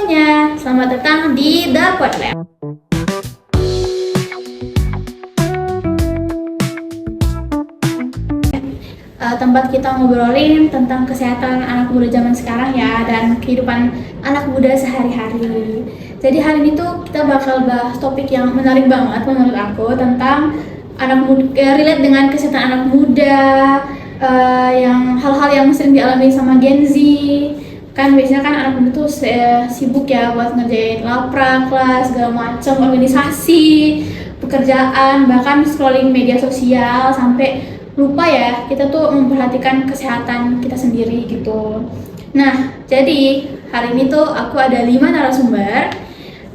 semuanya, selamat datang di The Pod Lab. Tempat kita ngobrolin tentang kesehatan anak muda zaman sekarang ya, dan kehidupan anak muda sehari-hari. Jadi hari ini tuh kita bakal bahas topik yang menarik banget menurut aku tentang anak muda, relate dengan kesehatan anak muda, yang hal-hal yang sering dialami sama Gen Z. Kan biasanya kan anak muda tuh sibuk ya buat ngerjain laprak, kelas, segala macam, organisasi, pekerjaan, bahkan scrolling media sosial sampai lupa ya kita tuh memperhatikan kesehatan kita sendiri gitu. Nah, jadi hari ini tuh aku ada 5 narasumber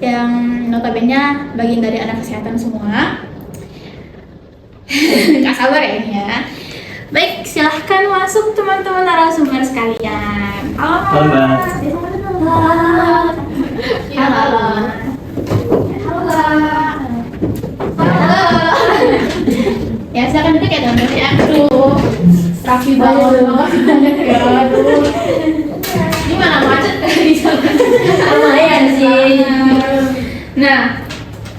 yang notabene bagian dari anak kesehatan semua. Gak sabar ya ini ya. Baik, silahkan masuk teman-teman narasumber sekalian. Halo, Halo, Mbak. Halo. Ya, silakan duduk ya teman-teman ya. Aduh, rapi banget ya. Aduh. Ini mana macet di sana? Lumayan sih. Nah,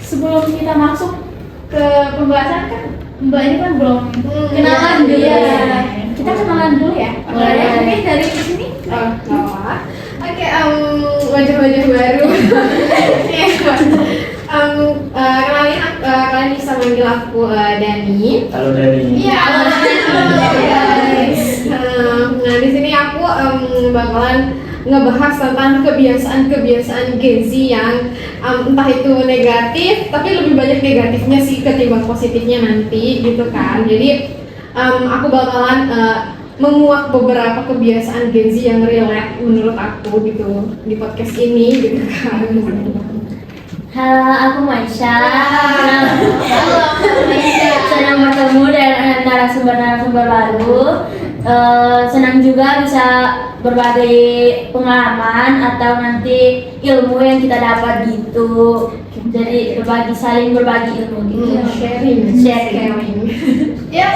sebelum kita masuk ke pembahasan kan Mbak ini kan belum kenalan dulu ya. Kita kenalan dulu ya. Mungkin dari sini. Oke, wajah-wajah baru. Kalian bisa manggil aku Dani. Halo Dani. Iya, halo guys. Nah, di sini aku bakalan ngebahas tentang kebiasaan-kebiasaan Gen Z yang entah itu negatif, tapi lebih banyak negatifnya sih ketimbang positifnya nanti gitu kan. Jadi aku bakalan menguak beberapa kebiasaan Gen Z yang relate menurut aku gitu di podcast ini gitu kan. Halo, aku Maisha. Halo, Maisha. Senang bertemu dengan narasumber-narasumber baru. Senang juga bisa berbagi pengalaman atau nanti ilmu yang kita dapat gitu. Jadi saling berbagi ilmu gitu. Sharing. Ya,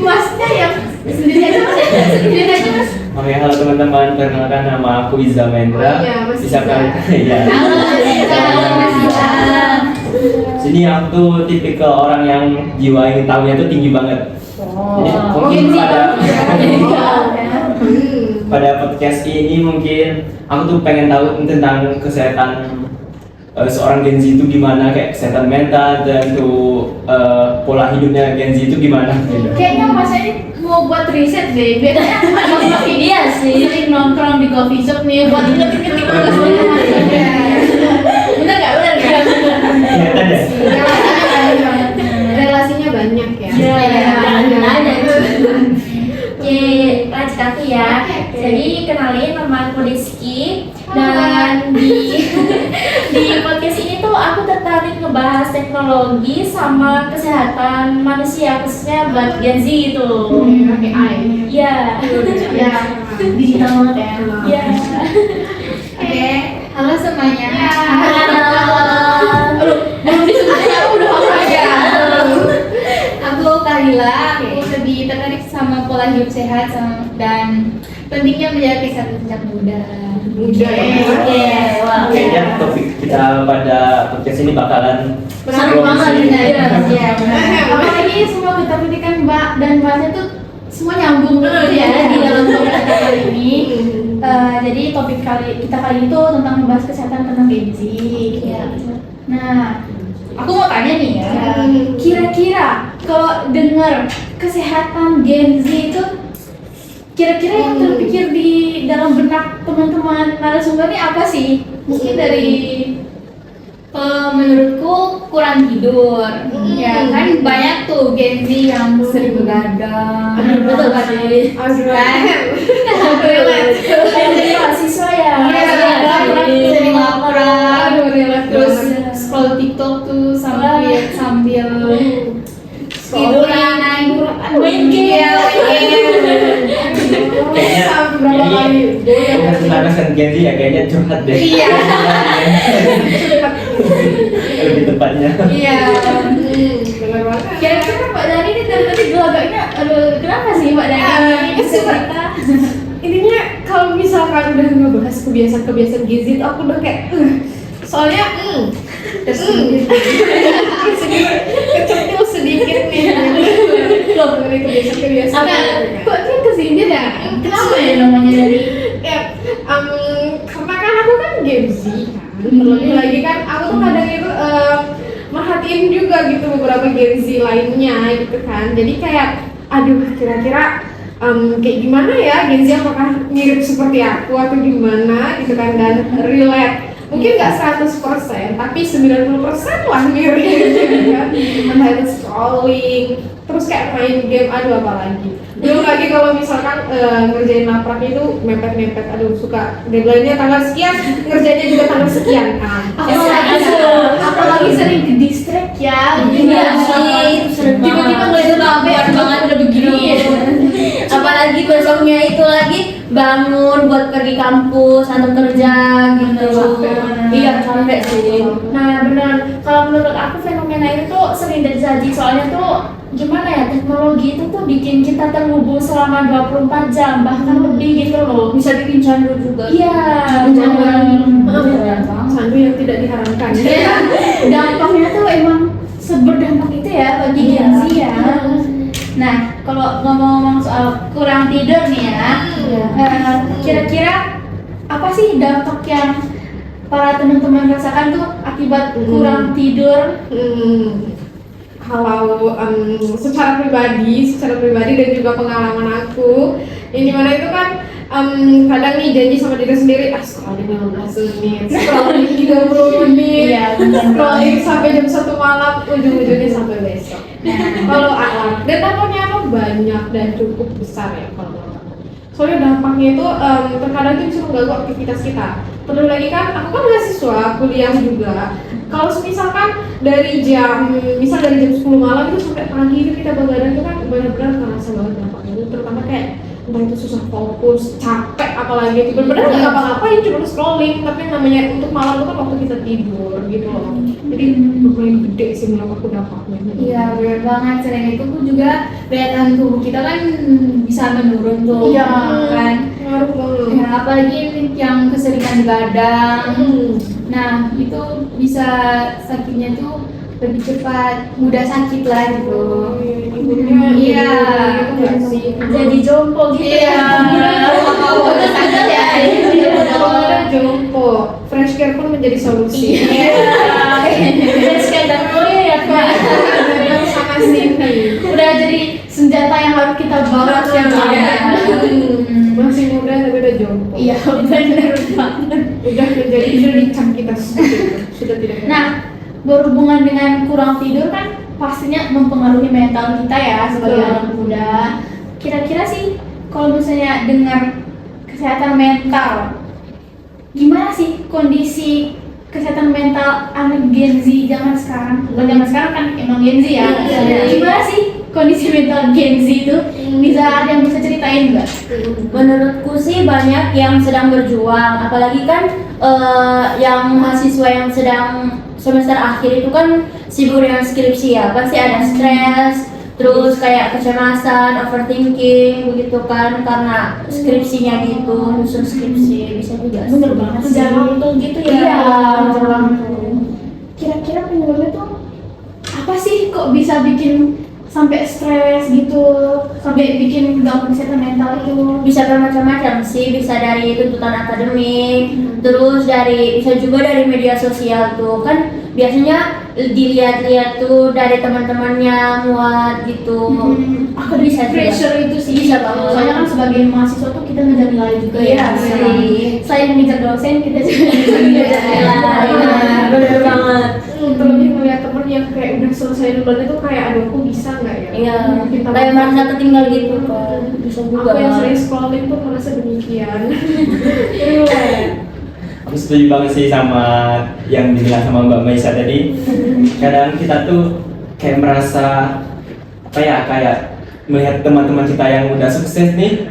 masnya yang sendiri aja mas. Oke, halo teman-teman, perkenalkan nama aku Iza Mendra. Oh iya, Mas Bisa Iza. kalian ya. Halo, Mas Iza. Sini aku tuh tipikal orang yang jiwa ingin tahunya tuh tinggi banget. Jadi mungkin pada podcast ini mungkin aku tuh pengen tahu tentang kesehatan seorang Gen Z itu gimana, kayak kesehatan mental dan tuh pola hidupnya Gen Z itu gimana gitu. Kayaknya Mas ini mau buat riset deh. Biasanya anak Iya sih. sering nongkrong di coffee shop nih buat ngetik-ngetik tugas-tugas. Bener nggak? Kelihatan ya? Relasinya banyak ya. Ada. Oke, lanjut aku ya. Jadi kenalin, nama aku Rizky. Dan di podcast ini tuh aku tertarik ngebahas teknologi sama kesehatan manusia, khususnya buat Gen Z itu. AI. Iya. Ya, digital banget ya. Iya. Oke, halo semuanya. Halo. Belum disebutnya aku udah apa aja. Aku Kalila, aku lebih tertarik sama pola hidup sehat dan pentingnya menjaga kesehatan sejak muda. Oke, wah. Kayaknya topik kita pada podcast ini bakalan Seru banget sih. ya. Apalagi semua kita pendidikan Mbak dan Mbaknya tuh semua nyambung terus ya di dalam topik kita kali ini. Jadi topik kita kali ini tuh tentang membahas kesehatan tentang Gen Z. Nah, aku mau tanya nih ya, kira-kira kalau dengar kesehatan Gen Z itu kira-kira yang terpikir di dalam benak teman-teman narasumber ini apa sih? Mungkin dari menurutku kurang tidur. Ya kan banyak tuh Gen Z yang sering begadang. Betul gak sih? Jadi mahasiswa ya. Sering laporan. Terus scroll TikTok tuh sambil tiduran, main game. Kayaknya ini kesempatan Gen Z ya, kayaknya curhat deh. Iya. Lebih tepatnya. Iya. Benar banget. Kira-kira Mbak Dani ini dari tadi gelagaknya, aduh kenapa sih Mbak Dani? Cerita. intinya kalau misalkan udah ngebahas kebiasaan-kebiasaan Gen Z itu aku udah kayak soalnya tersinggung kecentil sedikit nih loh mengenai kebiasaan-kebiasaan Kok dia kesini dah? Kenapa ya namanya dari ya karena kan aku kan Gen Z kan terlebih lagi kan aku tuh kadang itu merhatiin juga gitu beberapa Gen Z lainnya gitu kan, jadi kayak aduh kira-kira kayak gimana ya Gen Z, apakah mirip seperti aku atau gimana gitu kan, dan relate mungkin nggak 100% tapi 90% lah mirip gitu kan, entah itu scrolling terus kayak main game, aduh apalagi belum lagi kalau misalkan ngerjain laprak itu mepet-mepet, aduh suka deadline-nya tanggal sekian, ngerjainnya juga tanggal sekian kan. Apalagi sering ke distract ya. Iya sih, sering Tiba-tiba ngeliat HP banget udah begini ya. apalagi besoknya itu lagi bangun buat pergi kampus atau kerja gitu. Iya capek sih. Nah benar, kalau menurut aku fenomena itu tuh sering terjadi, soalnya tuh gimana ya, teknologi itu tuh bikin kita terhubung selama 24 jam bahkan lebih gitu loh. Bisa bikin candu juga. Iya, Sandu yang tidak diharamkan. Iya. Dampaknya tuh emang seberdampak itu ya bagi Iya. Gen Z ya. Nah, kalau ngomong-ngomong soal kurang tidur nih ya, kira-kira apa sih dampak yang para teman-teman rasakan tuh akibat kurang tidur? Kalau secara pribadi dan juga pengalaman aku, yang dimana itu kan kadang nih janji sama diri sendiri, scrolling 15 menit, scrolling 30 menit, Iya, benar. scrolling sampai jam 1 malam, ujung-ujungnya sampai besok. Kalau dan dampaknya tuh banyak dan cukup besar ya kalau menurut aku. Soalnya dampaknya itu terkadang itu bisa mengganggu aktivitas kita. Terus lagi kan, aku kan mahasiswa, kuliah juga. Kalau misalkan dari jam 10 malam itu sampai pagi itu kita begadang itu kan benar-benar terasa banget dampaknya itu, terutama kayak entah itu susah fokus, capek, apalagi itu benar-benar nggak ngapa-ngapain, cuma scrolling, tapi yang namanya untuk malam itu kan waktu kita tidur gitu loh. Jadi lumayan gede sih menurut aku dampaknya. Iya, benar banget. Selain itu pun juga daya tahan tubuh kita kan bisa menurun tuh. Iya. Kan. Ngaruh banget. Ya, apalagi yang keseringan begadang. Nah, itu bisa sakitnya tuh lebih cepat, mudah sakit lah gitu. Iya. Jadi jompo gitu Iya. ya. Sakit ya. Kalau ada jompo, fresh care pun menjadi solusi. Terus kayak dan ya Kak. Sama sini. Udah jadi senjata yang harus kita bawa setiap hari. Masih muda tapi udah jompo. Iya, benar banget. Udah menjadi dicap kita sudah tidak. Nah, berhubungan dengan kurang tidur kan pastinya mempengaruhi mental kita ya sebagai Betul. anak muda. Kira-kira sih kalau misalnya dengar kesehatan mental, gimana sih kondisi kesehatan mental anak Gen Z zaman sekarang? Bukan zaman sekarang kan emang Gen Z ya. Iya. Gimana sih kondisi mental Gen Z itu? Bisa ada yang bisa ceritain nggak? Menurutku sih banyak yang sedang berjuang, apalagi kan yang mahasiswa yang sedang semester akhir itu kan sibuk dengan skripsi ya, pasti ada stres, terus kayak kecemasan, overthinking begitu kan karena skripsinya gitu, nyusun skripsi bisa juga. Bener banget sih. Kejar waktu gitu ya. Iya, kejar waktu. Kira-kira penyebabnya tuh apa sih kok bisa bikin sampai stres gitu, sampai bikin gangguan kesehatan mental itu? Bisa bermacam-macam sih, bisa dari tuntutan akademik, terus bisa juga dari media sosial tuh kan biasanya dilihat-lihat tuh dari teman-temannya muat gitu. Aku Bisa juga. pressure itu sih. Bisa banget. Soalnya kan sebagai mahasiswa tuh kita ngejar nilai juga Iya ya. sih. Selain ngejar dosen, kita juga ngejar nilai. Bener banget. Terlebih melihat temen yang kayak udah selesai duluan itu kayak aduh aku bisa nggak ya? Iya, Kita kayak merasa ketinggal gitu kan. Bisa juga. Aku yang sering scrolling pun merasa demikian. Relate. Aku setuju banget sih sama yang dibilang sama Mbak Maisa tadi. Kadang kita tuh kayak merasa kayak melihat teman-teman kita yang udah sukses nih,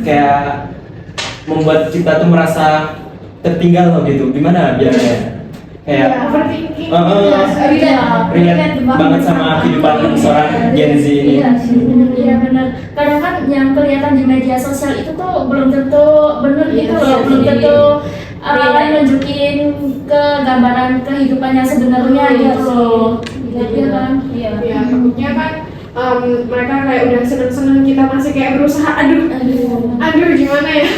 kayak membuat kita tuh merasa tertinggal loh gitu. Gimana biarnya? kayak overthinking. relate banget sama kehidupan seorang Gen Z ini. Iya benar. Kadang kan yang kelihatan di media sosial itu tuh belum tentu benar gitu loh, belum tentu nunjukin ke gambaran kehidupannya sebenarnya gitu loh. Iya kan? Ya takutnya kan mereka kayak udah seneng-seneng, kita masih kayak berusaha aduh gimana ya,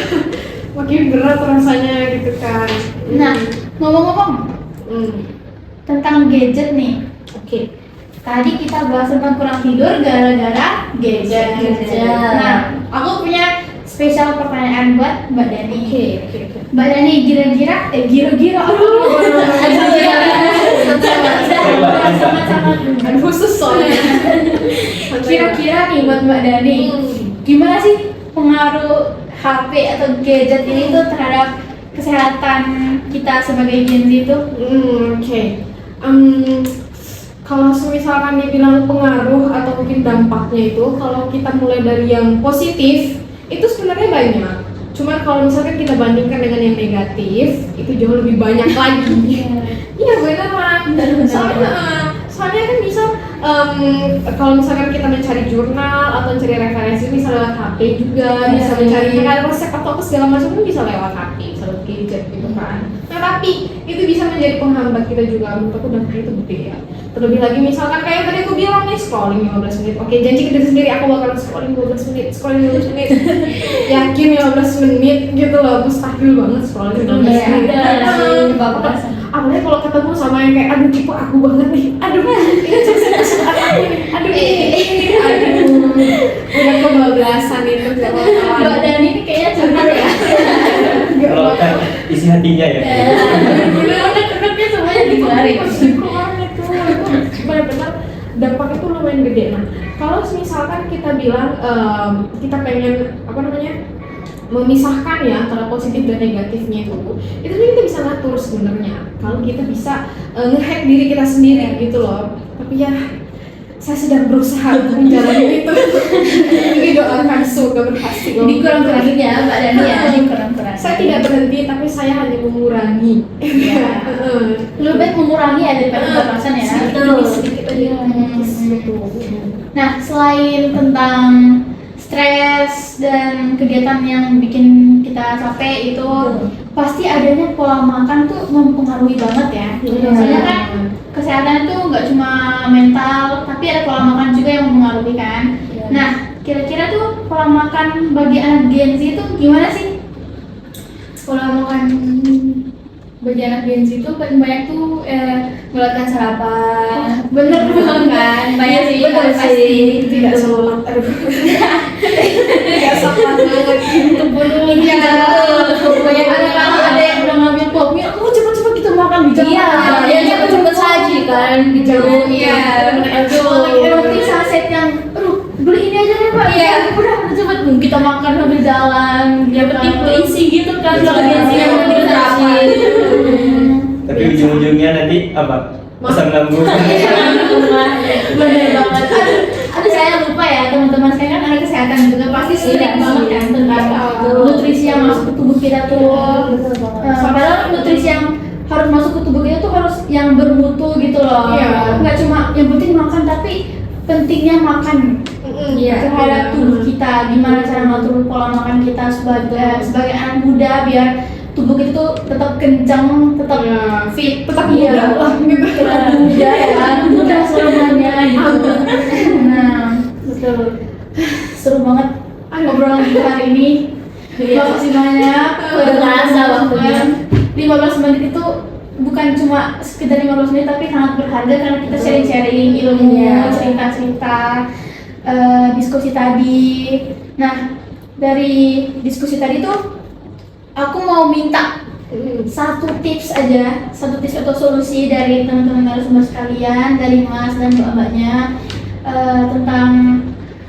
makin berat rasanya gitu kan. Nah, ngomong-ngomong tentang gadget nih. Oke. Tadi kita bahas tentang kurang tidur gara-gara gadget. Nah, aku punya spesial pertanyaan buat Mbak Dani. Oke. Mbak Dani gira-gira. Ada khusus soalnya. Kira-kira nih buat Mbak Dani, gimana sih pengaruh HP atau gadget ini tuh terhadap kesehatan kita sebagai Gen Z itu? Oke. Kalau misalkan dibilang pengaruh atau mungkin dampaknya itu, kalau kita mulai dari yang positif, itu sebenarnya banyak. Cuman kalau misalkan kita bandingkan dengan yang negatif, itu jauh lebih banyak lagi. Iya beneran. Soalnya kan bisa kalau misalkan kita mencari jurnal atau mencari referensi bisa lewat HP juga, bisa mencari resep atau apa segala macam pun bisa lewat HP, bisa lewat gadget gitu kan. Nah tapi itu bisa menjadi penghambat kita juga, menurut aku dampaknya itu gede ya. Terlebih lagi misalkan kayak tadi aku bilang nih, scrolling 15 menit. Oke, janji ke diri sendiri aku bakal scrolling 15 menit. Yakin 15 menit gitu loh, mustahil banget scrolling 15 menit. Apalagi kalau ketemu sama yang kayak aduh tipe aku banget nih. Aduh, ini cek aku nih. Aduh. Udah kebablasan itu enggak mau. Mbak Dani ini kayaknya curhat ya. Kalau kan isi hatinya ya. Unek-uneknya semuanya dikeluarin. Itu benar-benar dampak itu lumayan gede. Nah, kalau misalkan kita bilang kita pengen memisahkan ya antara positif dan negatifnya itu kita bisa ngatur sebenarnya. Kalau kita bisa nge-hack diri kita sendiri gitu loh. Tapi ya saya sedang berusaha untuk menjalani itu. Ini doakan semoga berhasil. Ini kurang-kurangin ya Mbak Dani ya. Ini kurang-kurangin. Saya tidak berhenti, tapi saya hanya mengurangi. Lebih baik mengurangi ya daripada kebablasan ya. Sedikit aja. Nah, selain tentang stres dan kegiatan yang bikin kita capek itu pasti adanya pola makan tuh mempengaruhi banget ya. Soalnya kan kesehatan itu nggak cuma mental, tapi ada pola makan juga yang mempengaruhi kan. Nah, kira-kira tuh pola makan bagi anak Gen Z itu gimana sih? Pola makan bagi anak Gen Z itu paling banyak tuh melakukan sarapan. Bener kan? Banyak sih, pasti Tidak semangat. Tidak semangat banget. Banyak ada yang udah ngambil popnya, cepet-cepet kita makan di jam. Iya, cepet saji kan di jauh. Roti saset yang, beli ini aja deh Pak. Iya, udah cepet kita makan sambil jalan. Yang penting berisi gitu kan kalau dia sih yang penting sarapan. Tapi ujung-ujungnya nanti apa? Asam lambung. Bener banget. Aduh saya lupa ya teman-teman, saya kan anak kesehatan juga pasti sering banget kan tentang nutrisi yang masuk ke tubuh kita tuh. Padahal nutrisi yang harus masuk ke tubuh kita tuh harus yang bermutu gitu loh. Nggak cuma yang penting makan, tapi pentingnya makan terhadap tubuh kita. Gimana cara ngatur pola makan kita sebagai anak muda biar tubuh kita tuh tetap kencang, tetap fit, tetap muda lah, tetap muda ya, muda selamanya gitu. Nah, betul. Seru banget obrolan kita hari ini. Makasih banyak. Udah terasa waktunya. 15 menit itu bukan cuma sekedar 15 menit, tapi sangat berharga karena kita sharing-sharing ilmu, cerita-cerita, diskusi tadi. Nah, dari diskusi tadi tuh aku mau minta satu tips atau solusi dari teman-teman narasumber sekalian, dari Mas dan mbak-mbaknya tentang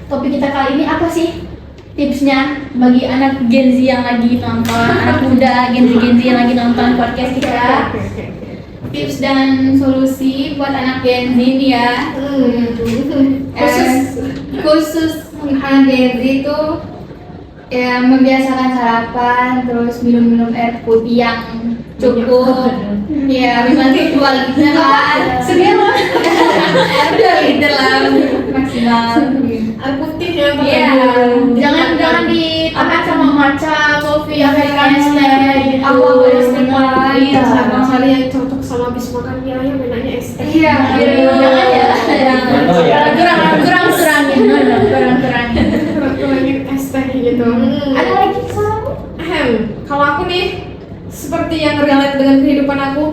topik kita kali ini. Apa sih tipsnya bagi anak Gen Z yang lagi nonton, anak muda Gen Z yang lagi nonton podcast kita? Tips dan solusi buat anak Gen Z nih ya. Khusus anak Gen Z itu ya membiasakan sarapan, terus minum air putih yang cukup. Ya, 5 liter lah. Sedia lah. 2 liter lah maksimal. Air putih ya. Iya, jangan ditahan sama matcha, kopi, americano teh, Aku es teh Iya, pahit. cari yang cocok sama habis makan mie ayam enaknya es teh. Iya, jangan ya. Oh, ya. Kurangin. Kurangin es teh gitu. Ada lagi saranmu? Kalau aku nih seperti yang relate dengan kehidupan aku,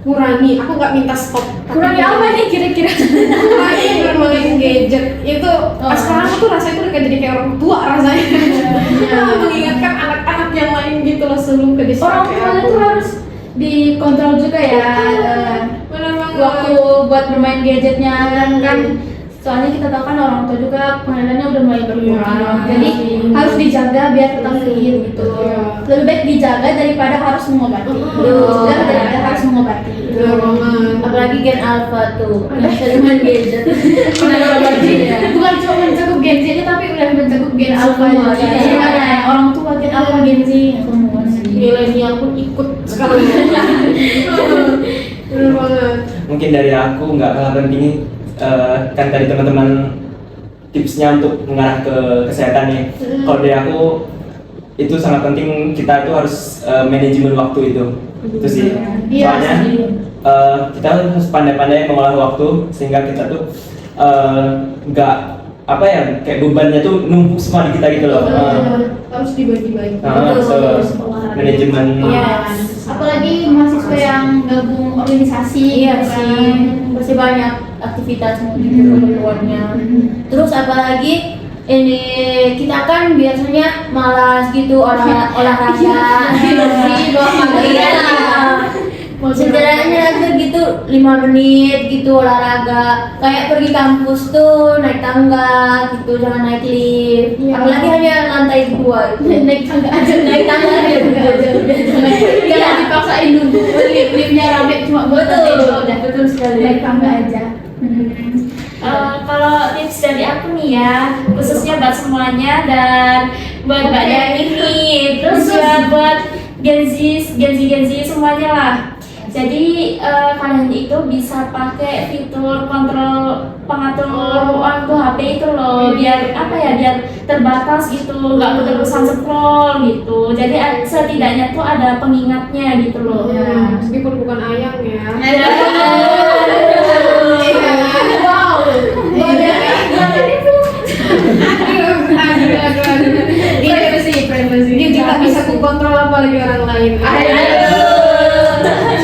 kurangi. Aku nggak minta stop. Kurangi apa nih kira-kira? Kurangi bermain gadget. Itu pas sekarang aku tuh rasanya tuh udah kayak jadi kayak orang tua rasanya. Mengingatkan anak-anak yang lain gitu loh sebelum ke desa. Orang tua itu harus dikontrol juga ya. Benar banget. Waktu buat bermain gadgetnya kan soalnya kita tahu kan orang tua juga penghasilannya udah mulai berkurang, jadi harus dijaga biar tetap fit gitu. Lebih baik dijaga daripada harus mengobati. Daripada harus mengobati. Benar banget. Apalagi Gen Alpha tuh yang sering main gadget. Bukan cuma mencakup Gen Z aja tapi udah mencakup Gen Alpha Semua, juga. iya. Gimana ya? Orang tua Gen Alpha, Gen Z semua sih. Milenial pun ikut sekarang. Benar banget. Mungkin dari aku nggak kalah penting, kan tadi teman-teman tipsnya untuk mengarah ke kesehatan nih. Kalau dari aku itu sangat penting, kita itu harus manajemen waktu itu sih. Iya, Soalnya kita harus pandai-pandai mengolah waktu sehingga kita tuh nggak apa ya, kayak bebannya tuh numpuk semua di kita gitu loh. Harus dibagi-bagi. Manajemen. Iya, apalagi mahasiswa yang gabung organisasi. Iya gitu sih, kan. pasti banyak aktivitas gitu keluarnya. Terus apalagi ini kita kan biasanya malas gitu olahraga. Setidaknya aja gitu 5 menit gitu olahraga, kayak pergi kampus tuh naik tangga gitu, jangan naik lift. Iya. Apalagi hanya lantai 2 itu. Naik tangga aja. Iya. Jangan dipaksain nunggu liftnya rame cuma buat Betul. nanti udah betul sekali. Naik tangga aja. Kalau tips dari aku nih ya, khususnya buat semuanya dan buat Mbak ini, terus ya buat Gen Z semuanya lah. Jadi kalian itu bisa pakai fitur kontrol pengatur waktu HP itu loh, biar apa ya, biar terbatas gitu, nggak terus scroll gitu. Jadi setidaknya tuh ada pengingatnya gitu loh. Ya, meskipun bukan ayang ya. Wow. Privacy. Dia tidak bisa ku kontrol apalagi orang lain.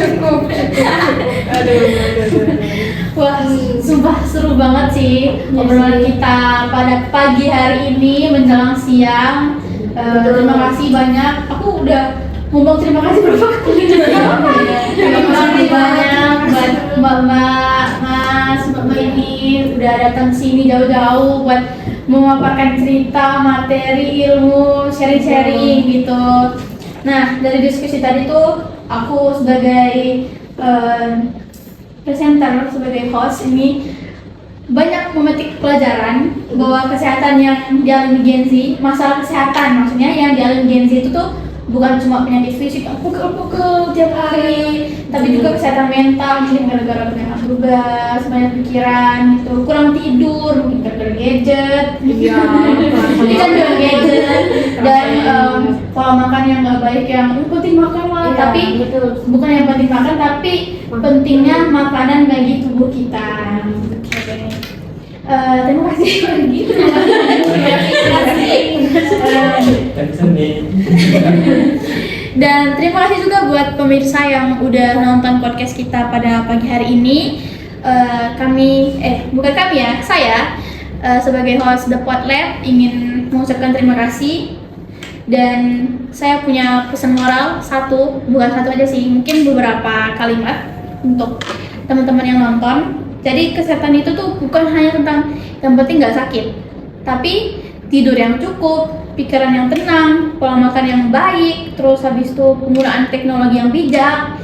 Cukup. Aduh. Wah, sumpah seru banget sih obrolan kita pada pagi hari ini menjelang siang. Terima kasih banyak. Aku udah ngomong terima kasih berapa kali. Terima kasih banyak buat mbak-mbak, mas, mbak ini udah datang sini jauh-jauh buat memaparkan cerita, materi, ilmu, sharing-sharing gitu. Nah, dari diskusi tadi tuh aku sebagai presenter, sebagai host ini banyak memetik pelajaran bahwa kesehatan yang dialami Gen Z, masalah kesehatan maksudnya yang dialami Gen Z itu tuh bukan cuma penyakit fisik yang pukul-pukul tiap hari, tapi juga kesehatan mental, mungkin gara-gara banyak tugas, banyak pikiran gitu, kurang tidur, mungkin gara-gara gadget, gara-gara gadget, dan pola makan yang nggak baik, yang penting makan lah, tapi bukan yang penting makan, tapi pentingnya makanan bagi tubuh kita. Terima kasih lagi. Dan terima kasih juga buat pemirsa yang udah nonton podcast kita pada pagi hari ini. Bukan kami ya, saya sebagai host The Pod Lab ingin mengucapkan terima kasih. Dan saya punya pesan moral bukan satu aja sih, mungkin beberapa kalimat untuk teman-teman yang nonton. Jadi kesehatan itu tuh bukan hanya tentang yang penting nggak sakit, tapi tidur yang cukup, pikiran yang tenang, pola makan yang baik, terus habis itu penggunaan teknologi yang bijak.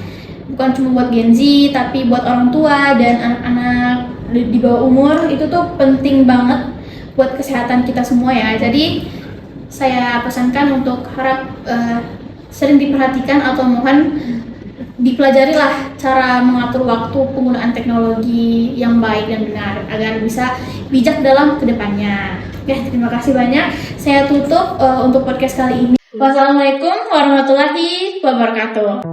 Bukan cuma buat Gen Z, tapi buat orang tua dan anak-anak di bawah umur, itu tuh penting banget buat kesehatan kita semua ya. Jadi saya pesankan untuk harap sering diperhatikan atau mohon dipelajarilah cara mengatur waktu, penggunaan teknologi yang baik dan benar agar bisa bijak dalam kedepannya. Oke, terima kasih banyak. Saya tutup untuk podcast kali ini. Wassalamualaikum warahmatullahi wabarakatuh.